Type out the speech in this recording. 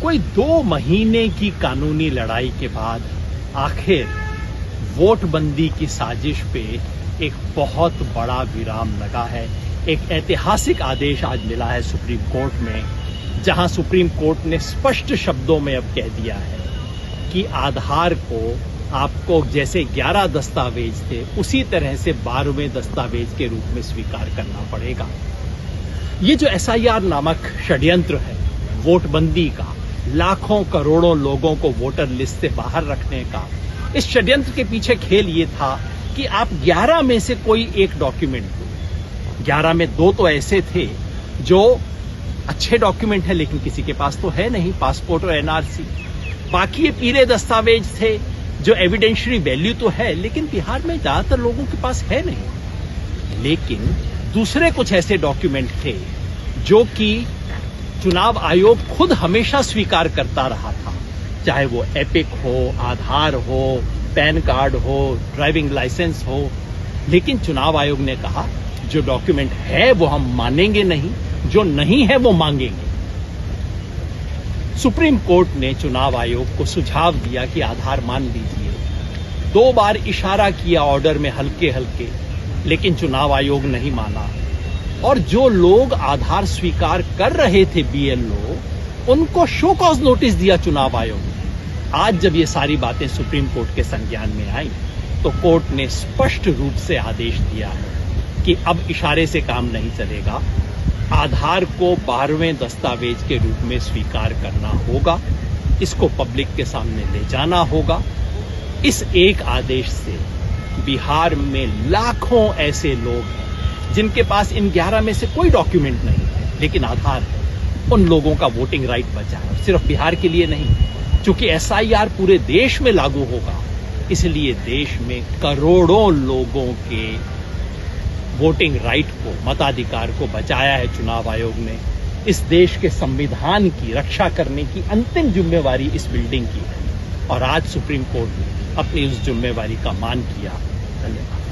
कोई 2 महीने की कानूनी लड़ाई के बाद आखिर वोटबंदी की साजिश पे एक बहुत बड़ा विराम लगा है। एक ऐतिहासिक आदेश आज मिला है सुप्रीम कोर्ट में, जहां सुप्रीम कोर्ट ने स्पष्ट शब्दों में अब कह दिया है कि आधार को आपको जैसे 11 दस्तावेज थे उसी तरह से 12वें दस्तावेज के रूप में स्वीकार करना पड़ेगा। ये जो SIR नामक षड्यंत्र है वोटबंदी का, लाखों करोड़ों लोगों को वोटर लिस्ट से बाहर रखने का, इस षड्यंत्र के पीछे खेल ये था कि आप 11 में से कोई एक डॉक्यूमेंट दो। 11 में 2 तो ऐसे थे जो अच्छे डॉक्यूमेंट है लेकिन किसी के पास तो है नहीं, पासपोर्ट और NRC। बाकी ये पीले दस्तावेज थे जो एविडेंशियरी वैल्यू तो है लेकिन बिहार में ज्यादातर लोगों के पास है नहीं। लेकिन दूसरे कुछ ऐसे डॉक्यूमेंट थे जो कि चुनाव आयोग खुद हमेशा स्वीकार करता रहा था, चाहे वो एपिक हो, आधार हो, पैन कार्ड हो, ड्राइविंग लाइसेंस हो। लेकिन चुनाव आयोग ने कहा जो डॉक्यूमेंट है वो हम मानेंगे नहीं, जो नहीं है वो मांगेंगे। सुप्रीम कोर्ट ने चुनाव आयोग को सुझाव दिया कि आधार मान लीजिए। 2 बार इशारा किया ऑर्डर में हल्के हल्के, लेकिन चुनाव आयोग नहीं माना। और जो लोग आधार स्वीकार कर रहे थे BLO, उनको शो कॉज नोटिस दिया चुनाव आयोग ने। आज जब ये सारी बातें सुप्रीम कोर्ट के संज्ञान में आई तो कोर्ट ने स्पष्ट रूप से आदेश दिया है कि अब इशारे से काम नहीं चलेगा, आधार को 12वें दस्तावेज के रूप में स्वीकार करना होगा, इसको पब्लिक के सामने ले जाना होगा। इस एक आदेश से बिहार में लाखों ऐसे लोग हैं जिनके पास इन 11 में से कोई डॉक्यूमेंट नहीं है लेकिन आधार है, उन लोगों का वोटिंग राइट बचा है। सिर्फ बिहार के लिए नहीं, क्योंकि SIR पूरे देश में लागू होगा, इसलिए देश में करोड़ों लोगों के वोटिंग राइट को, मताधिकार को बचाया है चुनाव आयोग ने। इस देश के संविधान की रक्षा करने की अंतिम जिम्मेवारी इस बिल्डिंग की है और आज सुप्रीम कोर्ट ने अपनी उस जिम्मेवारी का मान किया। धन्यवाद।